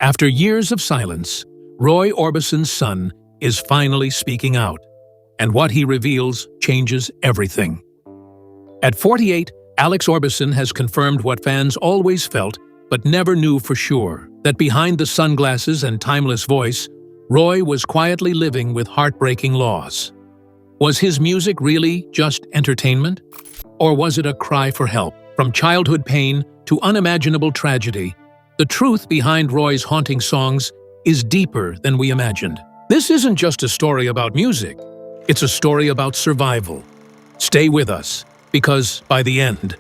After years of silence, Roy Orbison's son is finally speaking out, and what he reveals changes everything. At 48, Alex Orbison has confirmed what fans always felt but never knew for sure, that behind the sunglasses and timeless voice, Roy was quietly living with heartbreaking loss. Was his music really just entertainment? Or was it a cry for help? From childhood pain to unimaginable tragedy, the truth behind Roy's haunting songs is deeper than we imagined. This isn't just a story about music, it's a story about survival. Stay with us, because by the end,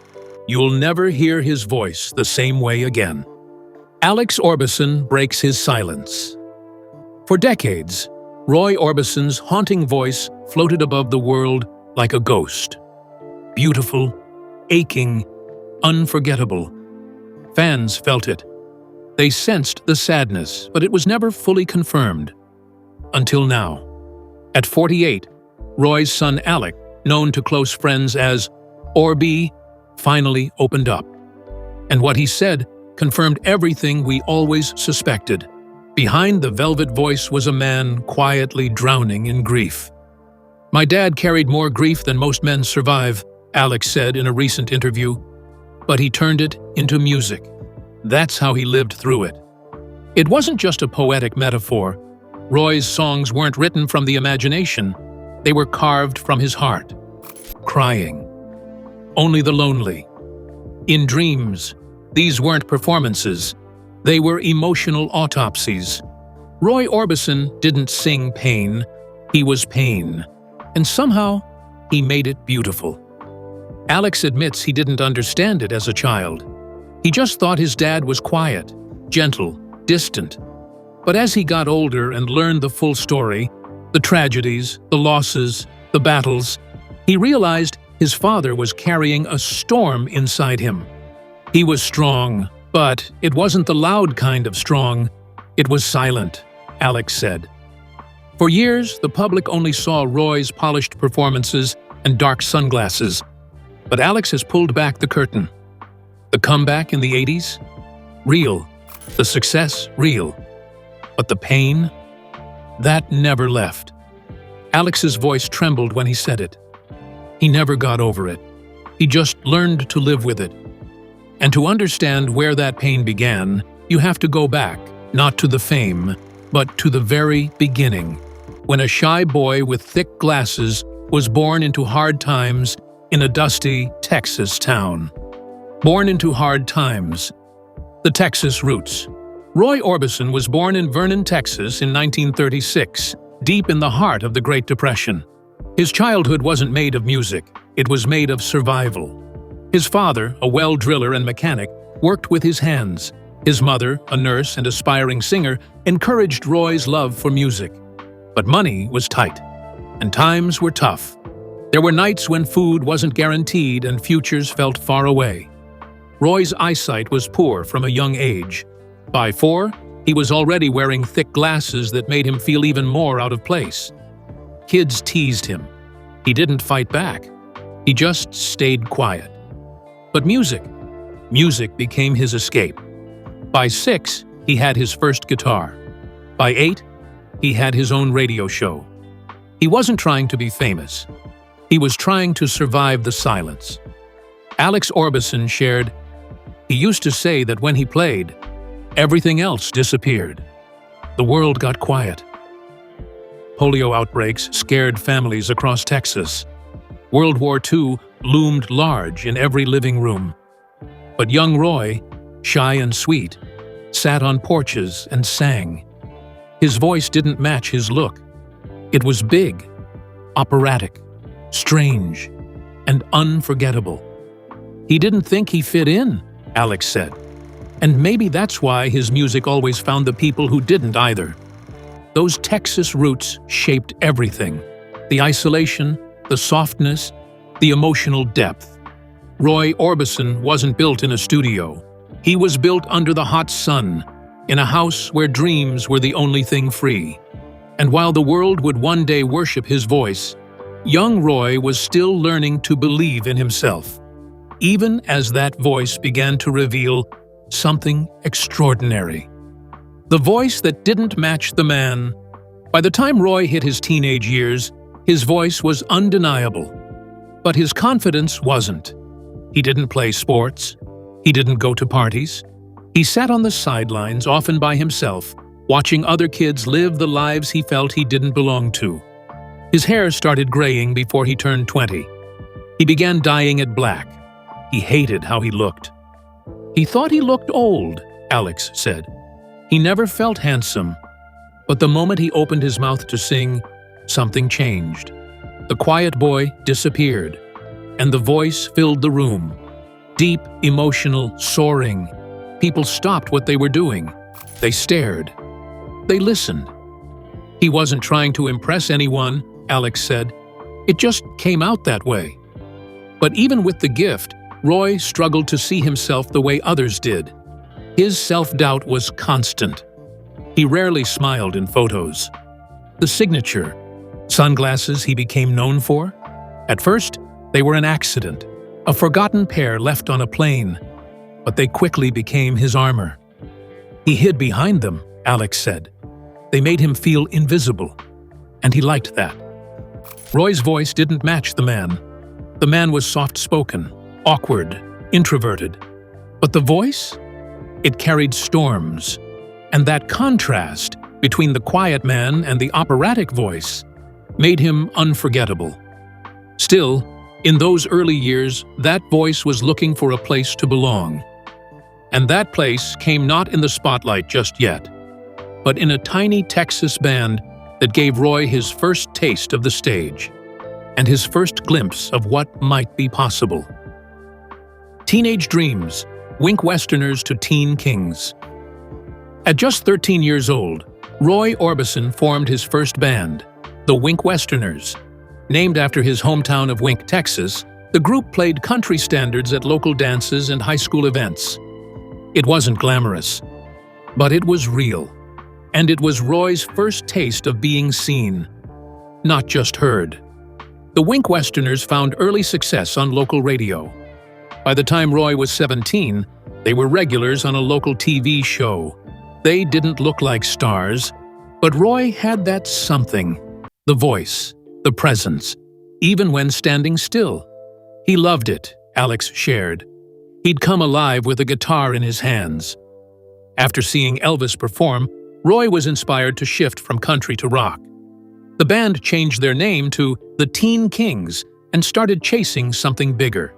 you'll never hear his voice the same way again. Alex Orbison breaks his silence. For decades, Roy Orbison's haunting voice floated above the world like a ghost. Beautiful, aching, unforgettable. Fans felt it. They sensed the sadness, but it was never fully confirmed. Until now. At 48, Roy's son Alec, known to close friends as Orby, finally opened up. And what he said confirmed everything we always suspected. Behind the velvet voice was a man quietly drowning in grief. "My dad carried more grief than most men survive," Alex said in a recent interview, but he turned it into music. That's how he lived through it. It wasn't just a poetic metaphor. Roy's songs weren't written from the imagination. They were carved from his heart. Crying. Only the lonely. In dreams, these weren't performances. They were emotional autopsies. Roy Orbison didn't sing pain. He was pain. And somehow, he made it beautiful. Alex admits he didn't understand it as a child. He just thought his dad was quiet, gentle, distant. But as he got older and learned the full story, the tragedies, the losses, the battles, he realized his father was carrying a storm inside him. He was strong, but it wasn't the loud kind of strong. It was silent, Alex said. For years, the public only saw Roy's polished performances and dark sunglasses. But Alex has pulled back the curtain. The comeback in the 80s? Real. The success? Real. But the pain? That never left. Alex's voice trembled when he said it. He never got over it. He just learned to live with it. And to understand where that pain began, you have to go back, not to the fame, but to the very beginning, when a shy boy with thick glasses was born into hard times in a dusty Texas town. Born into hard times. The Texas roots. Roy Orbison was born in Vernon, Texas in 1936, deep in the heart of the Great Depression. His childhood wasn't made of music, it was made of survival. His father, a well driller and mechanic, worked with his hands. His mother, a nurse and aspiring singer, encouraged Roy's love for music. But money was tight, and times were tough. There were nights when food wasn't guaranteed and futures felt far away. Roy's eyesight was poor from a young age. By 4, he was already wearing thick glasses that made him feel even more out of place. Kids teased him. He didn't fight back. He just stayed quiet. But music became his escape. By 6, he had his first guitar. By 8, he had his own radio show. He wasn't trying to be famous. He was trying to survive the silence. Alex Orbison shared, "He used to say that when he played, everything else disappeared. The world got quiet." Polio outbreaks scared families across Texas. World War II loomed large in every living room. But young Roy, shy and sweet, sat on porches and sang. His voice didn't match his look. It was big, operatic, strange, and unforgettable. He didn't think he fit in, Alex said. And maybe that's why his music always found the people who didn't either. Those Texas roots shaped everything. The isolation, the softness, the emotional depth. Roy Orbison wasn't built in a studio. He was built under the hot sun, in a house where dreams were the only thing free. And while the world would one day worship his voice, young Roy was still learning to believe in himself, even as that voice began to reveal something extraordinary. The voice that didn't match the man. By the time Roy hit his teenage years, his voice was undeniable. But his confidence wasn't. He didn't play sports. He didn't go to parties. He sat on the sidelines, often by himself, watching other kids live the lives he felt he didn't belong to. His hair started graying before he turned 20. He began dyeing it black. He hated how he looked. He thought he looked old, Alex said. He never felt handsome. But the moment he opened his mouth to sing, something changed. The quiet boy disappeared, and the voice filled the room. Deep, emotional, soaring. People stopped what they were doing. They stared. They listened. He wasn't trying to impress anyone, Alex said. It just came out that way. But even with the gift, Roy struggled to see himself the way others did. His self-doubt was constant. He rarely smiled in photos. The signature, sunglasses he became known for? At first, they were an accident, a forgotten pair left on a plane, but they quickly became his armor. He hid behind them, Alex said. They made him feel invisible, and he liked that. Roy's voice didn't match the man. The man was soft-spoken, awkward, introverted. But the voice? It carried storms. And that contrast between the quiet man and the operatic voice made him unforgettable. Still, in those early years, that voice was looking for a place to belong. And that place came not in the spotlight just yet, but in a tiny Texas band that gave Roy his first taste of the stage and his first glimpse of what might be possible. Teenage dreams, Wink Westerners to teen kings. At just 13 years old, Roy Orbison formed his first band, the Wink Westerners. Named after his hometown of Wink, Texas, the group played country standards at local dances and high school events. It wasn't glamorous, but it was real. And it was Roy's first taste of being seen, not just heard. The Wink Westerners found early success on local radio. By the time Roy was 17, they were regulars on a local TV show. They didn't look like stars, but Roy had that something. The voice, the presence, even when standing still. He loved it, Alex shared. He'd come alive with a guitar in his hands. After seeing Elvis perform, Roy was inspired to shift from country to rock. The band changed their name to the Teen Kings and started chasing something bigger.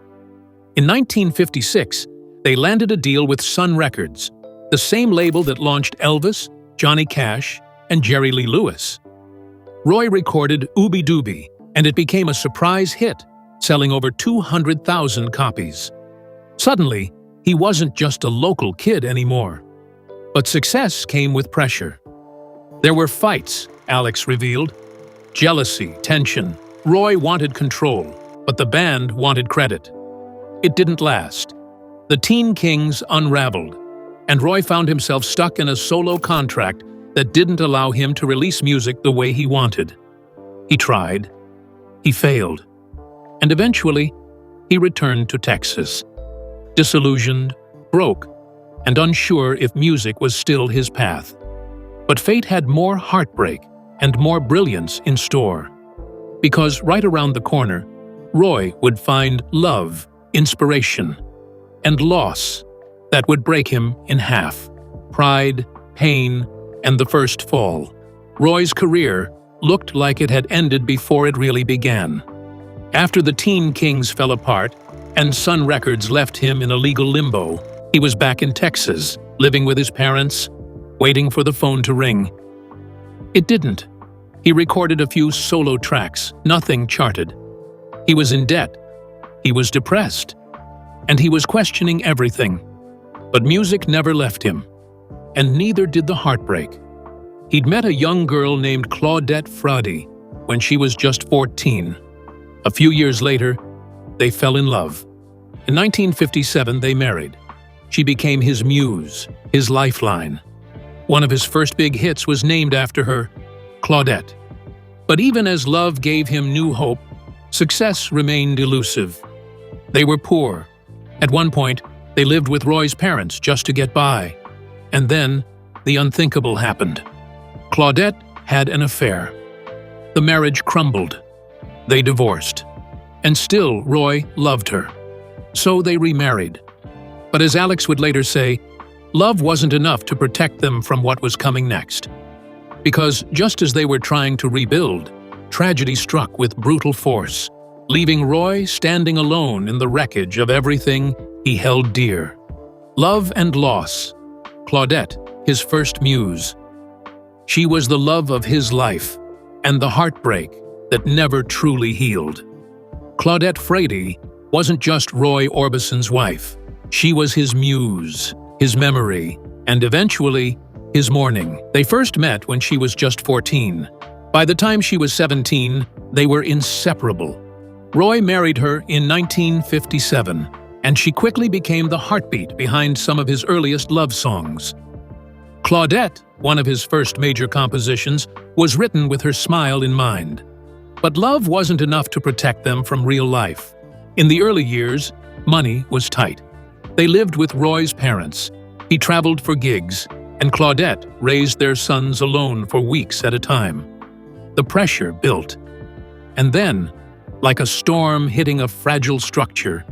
In 1956, they landed a deal with Sun Records, the same label that launched Elvis, Johnny Cash, and Jerry Lee Lewis. Roy recorded Ooby Dooby, and it became a surprise hit, selling over 200,000 copies. Suddenly, he wasn't just a local kid anymore. But success came with pressure. There were fights, Alex revealed. Jealousy, tension. Roy wanted control, but the band wanted credit. It didn't last. The Teen Kings unraveled, and Roy found himself stuck in a solo contract that didn't allow him to release music the way he wanted. He tried. He failed. And eventually, he returned to Texas. Disillusioned, broke, and unsure if music was still his path. But fate had more heartbreak and more brilliance in store. Because right around the corner, Roy would find love, inspiration, and loss that would break him in half. Pride, pain, and the first fall. Roy's career looked like it had ended before it really began. After the Teen Kings fell apart and Sun Records left him in a legal limbo, he was back in Texas, living with his parents, waiting for the phone to ring. It didn't. He recorded a few solo tracks, nothing charted. He was in debt. He was depressed. And he was questioning everything. But music never left him. And neither did the heartbreak. He'd met a young girl named Claudette Frady when she was just 14. A few years later, they fell in love. In 1957, they married. She became his muse, his lifeline. One of his first big hits was named after her, Claudette. But even as love gave him new hope, success remained elusive. They were poor. At one point, they lived with Roy's parents just to get by. And then, the unthinkable happened. Claudette had an affair. The marriage crumbled. They divorced. And still, Roy loved her. So they remarried. But as Alex would later say, love wasn't enough to protect them from what was coming next. Because just as they were trying to rebuild, tragedy struck with brutal force, leaving Roy standing alone in the wreckage of everything he held dear. Love and loss. Claudette, his first muse. She was the love of his life, and the heartbreak that never truly healed. Claudette Frady wasn't just Roy Orbison's wife. She was his muse, his memory, and eventually, his mourning. They first met when she was just 14. By the time she was 17, they were inseparable. Roy married her in 1957, and she quickly became the heartbeat behind some of his earliest love songs. Claudette, one of his first major compositions, was written with her smile in mind. But love wasn't enough to protect them from real life. In the early years, money was tight. They lived with Roy's parents. He traveled for gigs, and Claudette raised their sons alone for weeks at a time. The pressure built. And then, like a storm hitting a fragile structure,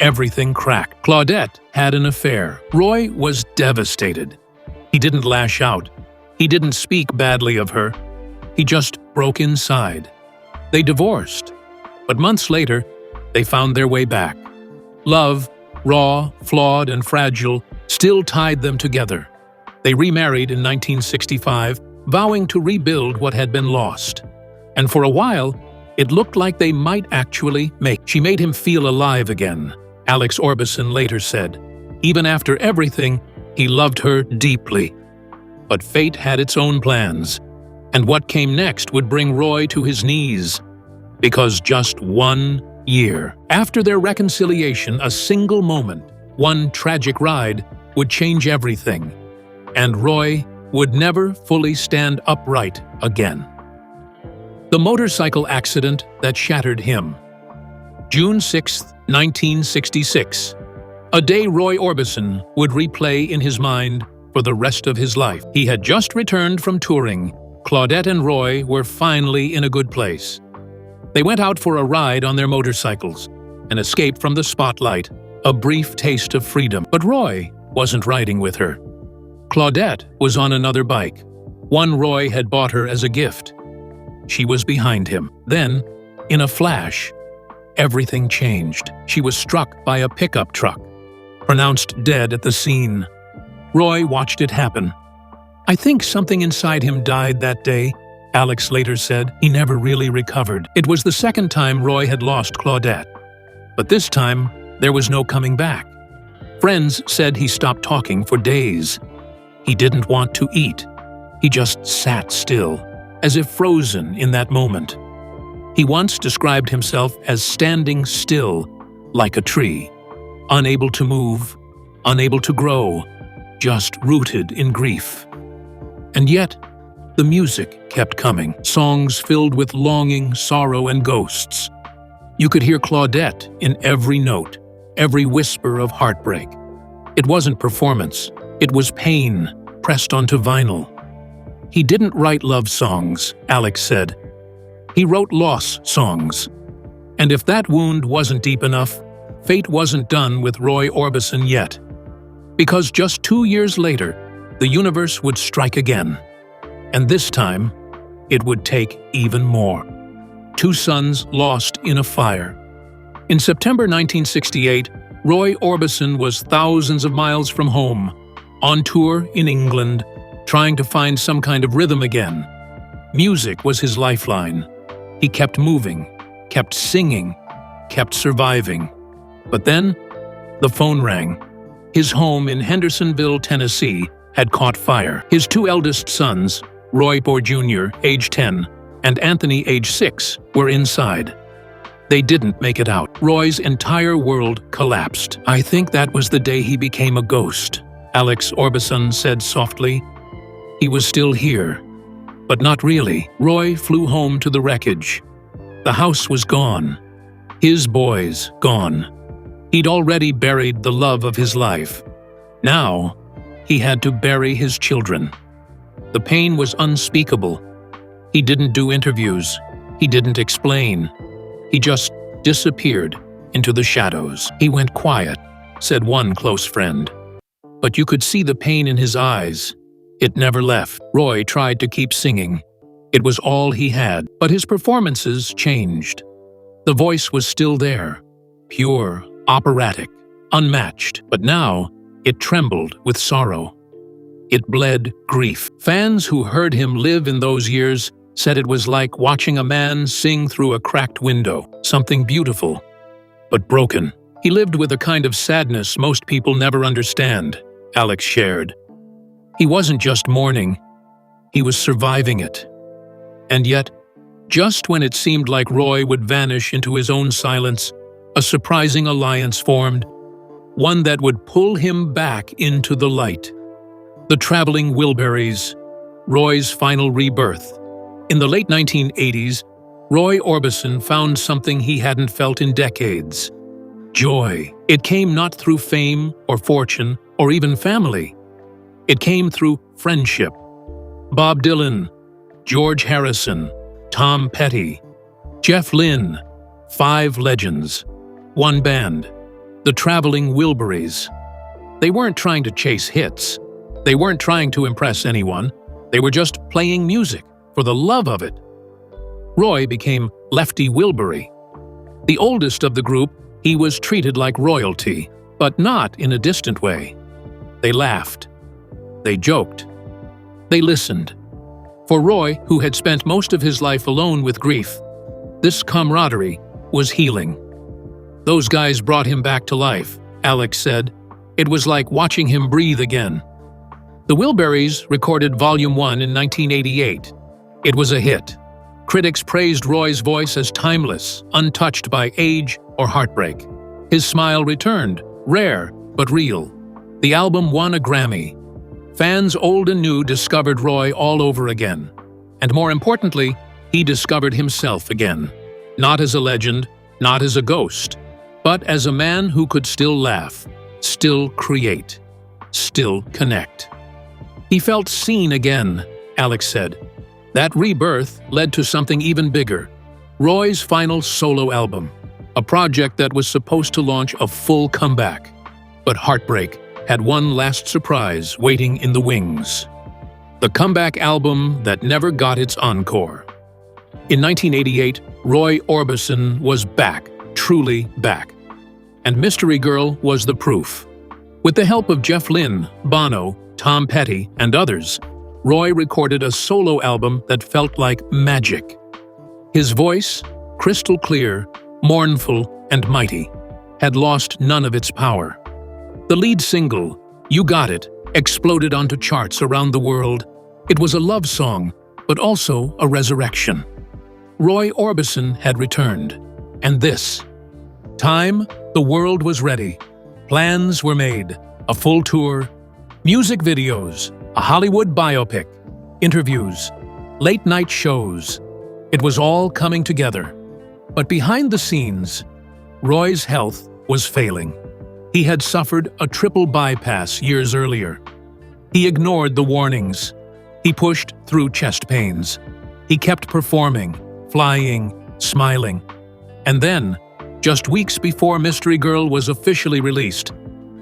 everything cracked. Claudette had an affair. Roy was devastated. He didn't lash out. He didn't speak badly of her. He just broke inside. They divorced. But months later, they found their way back. Love, raw, flawed, and fragile, still tied them together. They remarried in 1965, vowing to rebuild what had been lost. And for a while, it looked like they might actually make. She made him feel alive again, Alex Orbison later said. Even after everything, he loved her deeply. But fate had its own plans, and what came next would bring Roy to his knees. Because just 1 year after their reconciliation, a single moment, one tragic ride, would change everything. And Roy would never fully stand upright again. The motorcycle accident that shattered him. June 6, 1966. A day Roy Orbison would replay in his mind for the rest of his life. He had just returned from touring. Claudette and Roy were finally in a good place. They went out for a ride on their motorcycles, an escape from the spotlight, a brief taste of freedom. But Roy wasn't riding with her. Claudette was on another bike, one Roy had bought her as a gift. She was behind him. Then, in a flash, everything changed. She was struck by a pickup truck, pronounced dead at the scene. Roy watched it happen. I think something inside him died that day, Alex later said. He never really recovered. It was the second time Roy had lost Claudette. But this time, there was no coming back. Friends said he stopped talking for days. He didn't want to eat. He just sat still, as if frozen in that moment. He once described himself as standing still, like a tree, unable to move, unable to grow, just rooted in grief. And yet, the music kept coming, songs filled with longing, sorrow, and ghosts. You could hear Claudette in every note, every whisper of heartbreak. It wasn't performance, it was pain pressed onto vinyl. He didn't write love songs, Alex said. He wrote loss songs. And if that wound wasn't deep enough, fate wasn't done with Roy Orbison yet. Because just 2 years later, the universe would strike again. And this time, it would take even more. 2 sons lost in a fire. In September 1968, Roy Orbison was thousands of miles from home, on tour in England, trying to find some kind of rhythm again. Music was his lifeline. He kept moving, kept singing, kept surviving. But then, the phone rang. His home in Hendersonville, Tennessee, had caught fire. His 2 eldest sons, Roy Bohr Jr., age 10, and Anthony, age 6, were inside. They didn't make it out. Roy's entire world collapsed. I think that was the day he became a ghost, Alex Orbison said softly. He was still here, but not really. Roy flew home to the wreckage. The house was gone. His boys gone. He'd already buried the love of his life. Now, he had to bury his children. The pain was unspeakable. He didn't do interviews. He didn't explain. He just disappeared into the shadows. He went quiet, said one close friend. But you could see the pain in his eyes. It never left. Roy tried to keep singing. It was all he had, but his performances changed. The voice was still there, pure, operatic, unmatched, but now it trembled with sorrow. It bled grief. Fans who heard him live in those years said it was like watching a man sing through a cracked window, something beautiful, but broken. He lived with a kind of sadness most people never understand, Alex shared. He wasn't just mourning, he was surviving it. And yet, just when it seemed like Roy would vanish into his own silence, a surprising alliance formed, one that would pull him back into the light. The Traveling Wilburys, Roy's final rebirth. In the late 1980s, Roy Orbison found something he hadn't felt in decades: joy. It came not through fame or fortune or even family. It came through friendship. Bob Dylan, George Harrison, Tom Petty, Jeff Lynne, 5 legends, one band, the Traveling Wilburys. They weren't trying to chase hits. They weren't trying to impress anyone. They were just playing music for the love of it. Roy became Lefty Wilbury. The oldest of the group, he was treated like royalty, but not in a distant way. They laughed. They joked. They listened. For Roy, who had spent most of his life alone with grief, this camaraderie was healing. Those guys brought him back to life, Alex said. It was like watching him breathe again. The Wilburys recorded Volume 1 in 1988. It was a hit. Critics praised Roy's voice as timeless, untouched by age or heartbreak. His smile returned, rare but real. The album won a Grammy. Fans old and new discovered Roy all over again. And more importantly, he discovered himself again. Not as a legend, not as a ghost, but as a man who could still laugh, still create, still connect. He felt seen again, Alex said. That rebirth led to something even bigger, Roy's final solo album, a project that was supposed to launch a full comeback. But heartbreak had one last surprise waiting in the wings. The comeback album that never got its encore. In 1988, Roy Orbison was back, truly back. And Mystery Girl was the proof. With the help of Jeff Lynne, Bono, Tom Petty, and others, Roy recorded a solo album that felt like magic. His voice, crystal clear, mournful, and mighty, had lost none of its power. The lead single, You Got It, exploded onto charts around the world. It was a love song, but also a resurrection. Roy Orbison had returned, and this time, the world was ready. Plans were made, a full tour, music videos, a Hollywood biopic, interviews, late-night shows. It was all coming together. But behind the scenes, Roy's health was failing. He had suffered a triple bypass years earlier. He ignored the warnings. He pushed through chest pains. He kept performing, flying, smiling. And then, just weeks before Mystery Girl was officially released,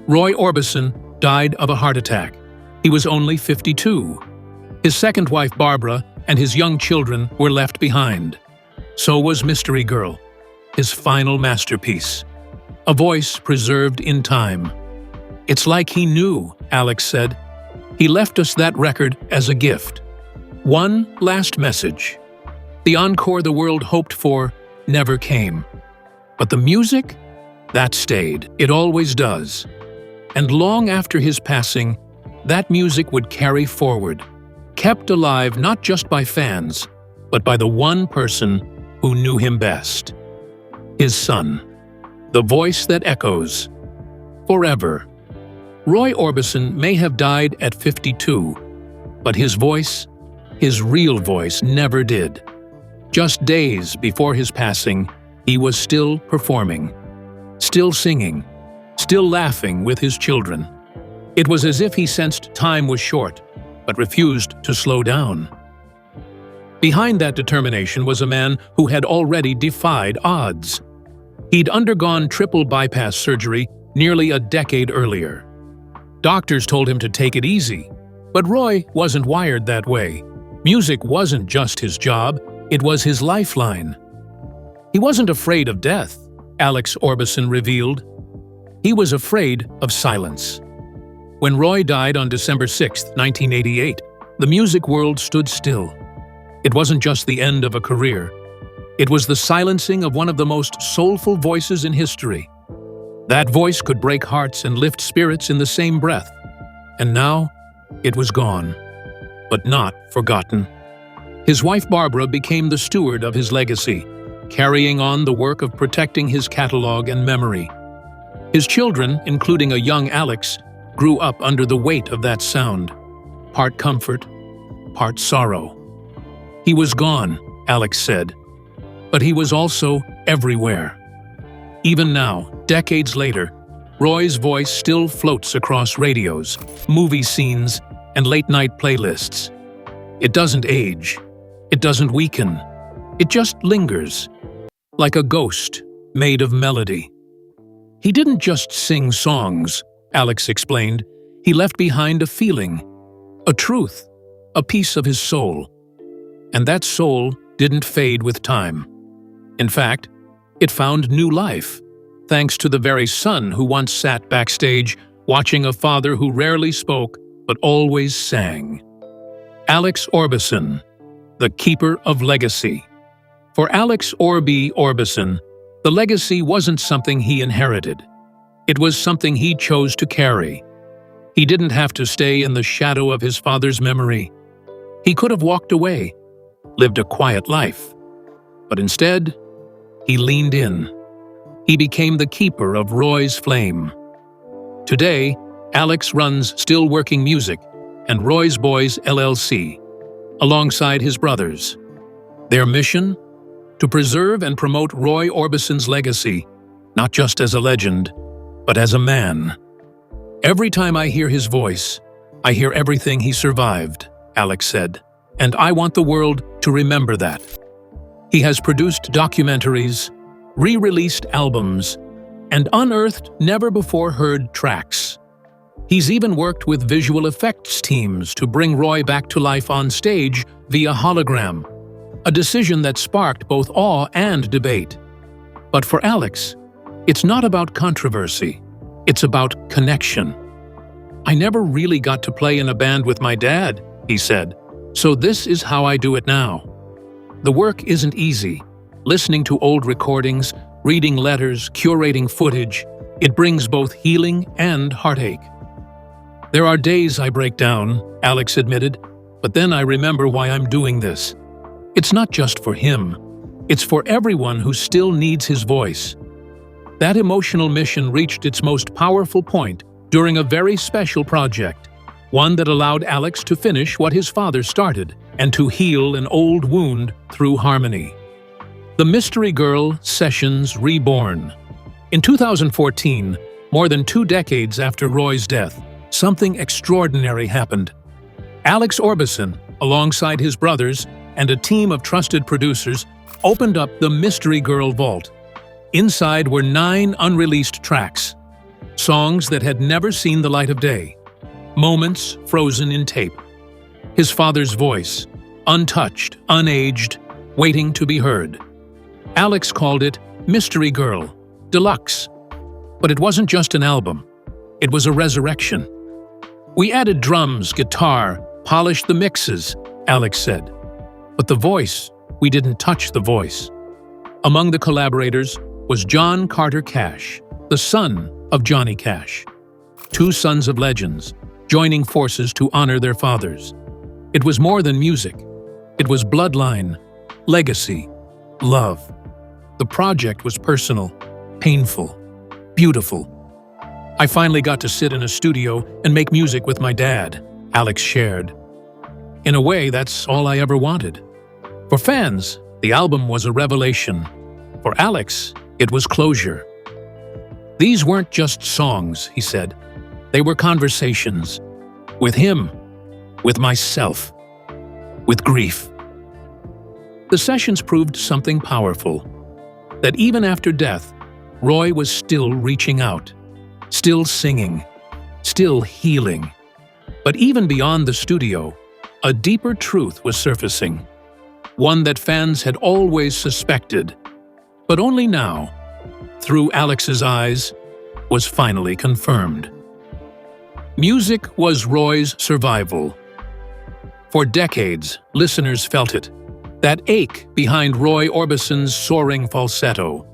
Roy Orbison died of a heart attack. He was only 52. His second wife, Barbara, and his young children were left behind. So was Mystery Girl, his final masterpiece. A voice preserved in time. It's like he knew, Alex said. He left us that record as a gift. One last message. The encore the world hoped for never came. But the music? That stayed. It always does. And long after his passing, that music would carry forward, kept alive not just by fans, but by the one person who knew him best. His son. The voice that echoes. Forever. Roy Orbison may have died at 52, but his voice, his real voice, never did. Just days before his passing, he was still performing, still singing, still laughing with his children. It was as if he sensed time was short, but refused to slow down. Behind that determination was a man who had already defied odds. He'd undergone triple bypass surgery nearly a decade earlier. Doctors told him to take it easy, but Roy wasn't wired that way. Music wasn't just his job, it was his lifeline. He wasn't afraid of death, Alex Orbison revealed. He was afraid of silence. When Roy died on December 6, 1988, the music world stood still. It wasn't just the end of a career. It was the silencing of one of the most soulful voices in history. That voice could break hearts and lift spirits in the same breath. And now, it was gone, but not forgotten. His wife Barbara became the steward of his legacy, carrying on the work of protecting his catalog and memory. His children, including a young Alex, grew up under the weight of that sound, part comfort, part sorrow. He was gone, Alex said, but he was also everywhere. Even now, decades later, Roy's voice still floats across radios, movie scenes, and late-night playlists. It doesn't age. It doesn't weaken. It just lingers, like a ghost made of melody. He didn't just sing songs, Alex explained. He left behind a feeling, a truth, a piece of his soul. And that soul didn't fade with time. In fact, it found new life, thanks to the very son who once sat backstage watching a father who rarely spoke but always sang. Alex Orbison, the keeper of legacy. For Alex Orbison, the legacy wasn't something he inherited. It was something he chose to carry. He didn't have to stay in the shadow of his father's memory. He could have walked away, lived a quiet life. But instead, he leaned in. He became the keeper of Roy's flame. Today, Alex runs Still Working Music and Roy's Boys LLC, alongside his brothers. Their mission? To preserve and promote Roy Orbison's legacy, not just as a legend, but as a man. Every time I hear his voice, I hear everything he survived, Alex said, and I want the world to remember that. He has produced documentaries, re-released albums, and unearthed never-before-heard tracks. He's even worked with visual effects teams to bring Roy back to life on stage via hologram, a decision that sparked both awe and debate. But for Alex, it's not about controversy, it's about connection. I never really got to play in a band with my dad, he said, so this is how I do it now. The work isn't easy. Listening to old recordings, reading letters, curating footage, it brings both healing and heartache. There are days I break down, Alex admitted, but then I remember why I'm doing this. It's not just for him. It's for everyone who still needs his voice. That emotional mission reached its most powerful point during a very special project, one that allowed Alex to finish what his father started and to heal an old wound through harmony. The Mystery Girl Sessions Reborn. In 2014, more than 2 decades after Roy's death, something extraordinary happened. Alex Orbison, alongside his brothers and a team of trusted producers, opened up the Mystery Girl Vault. Inside were 9 unreleased tracks, songs that had never seen the light of day, moments frozen in tape. His father's voice, untouched, unaged, waiting to be heard. Alex called it Mystery Girl Deluxe. But it wasn't just an album. It was a resurrection. We added drums, guitar, polished the mixes, Alex said. But the voice, we didn't touch the voice. Among the collaborators was John Carter Cash, the son of Johnny Cash. 2 sons of legends, joining forces to honor their fathers. It was more than music. It was bloodline, legacy, love. The project was personal, painful, beautiful. I finally got to sit in a studio and make music with my dad, Alex shared. In a way, that's all I ever wanted. For fans, the album was a revelation. For Alex, it was closure. These weren't just songs, he said. They were conversations. With him, with myself, with grief. The sessions proved something powerful. That even after death, Roy was still reaching out, still singing, still healing. But even beyond the studio, a deeper truth was surfacing. One that fans had always suspected, but only now, through Alex's eyes, was finally confirmed. Music was Roy's survival. For decades, listeners felt it. That ache behind Roy Orbison's soaring falsetto.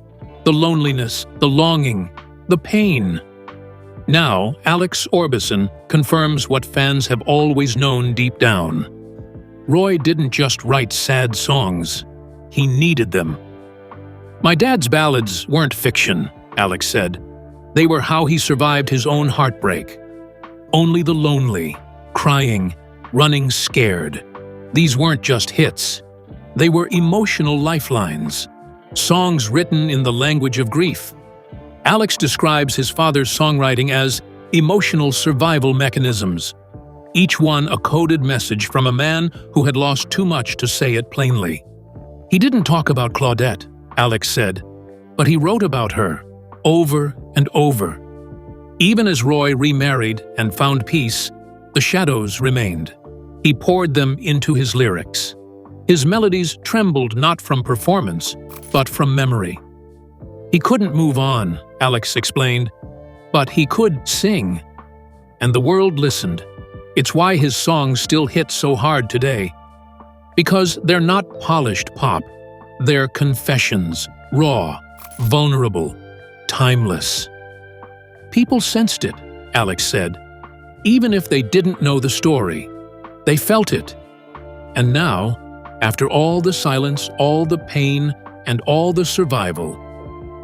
The loneliness, the longing, the pain. Now, Alex Orbison confirms what fans have always known deep down. Roy didn't just write sad songs. He needed them. "My dad's ballads weren't fiction," Alex said. "They were how he survived his own heartbreak. Only the lonely, crying, running scared. These weren't just hits. They were emotional lifelines, songs written in the language of grief." Alex describes his father's songwriting as emotional survival mechanisms, each one a coded message from a man who had lost too much to say it plainly. He didn't talk about Claudette, Alex said, but he wrote about her, over and over. Even as Roy remarried and found peace, the shadows remained. He poured them into his lyrics. His melodies trembled not from performance, but from memory. He couldn't move on, Alex explained, but he could sing. And the world listened. It's why his songs still hit so hard today. Because they're not polished pop. They're confessions, raw, vulnerable, timeless. People sensed it, Alex said. Even if they didn't know the story, they felt it. And now, after all the silence, all the pain, and all the survival,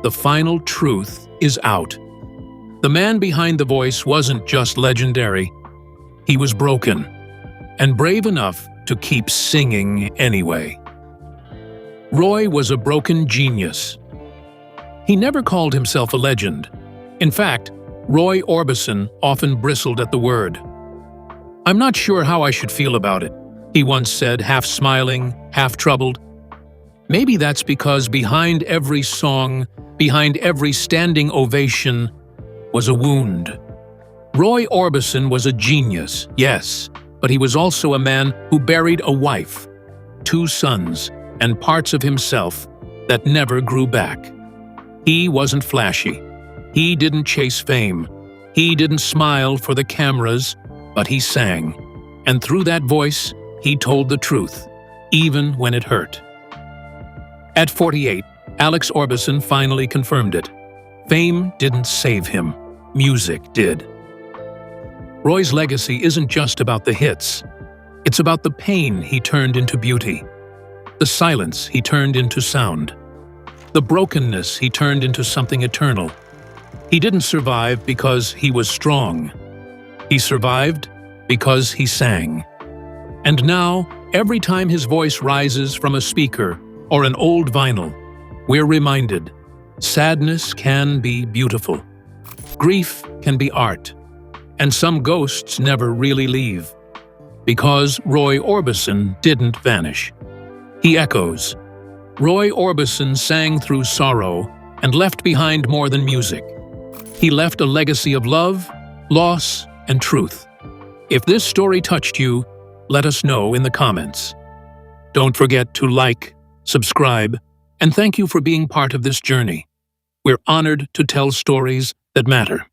the final truth is out. The man behind the voice wasn't just legendary. He was broken, and brave enough to keep singing anyway. Roy was a broken genius. He never called himself a legend. In fact, Roy Orbison often bristled at the word. "I'm not sure how I should feel about it," he once said, half smiling, half troubled. Maybe that's because behind every song, behind every standing ovation, was a wound. Roy Orbison was a genius, yes, but he was also a man who buried a wife, 2 sons, and parts of himself that never grew back. He wasn't flashy. He didn't chase fame. He didn't smile for the cameras, but he sang. And through that voice, he told the truth, even when it hurt. At 48, Alex Orbison finally confirmed it. Fame didn't save him. Music did. Roy's legacy isn't just about the hits. It's about the pain he turned into beauty. The silence he turned into sound. The brokenness he turned into something eternal. He didn't survive because he was strong. He survived because he sang. And now, every time his voice rises from a speaker or an old vinyl, we're reminded, sadness can be beautiful. Grief can be art. And some ghosts never really leave. Because Roy Orbison didn't vanish. He echoes. Roy Orbison sang through sorrow and left behind more than music. He left a legacy of love, loss, and truth. If this story touched you, let us know in the comments. Don't forget to like, subscribe, and thank you for being part of this journey. We're honored to tell stories that matter.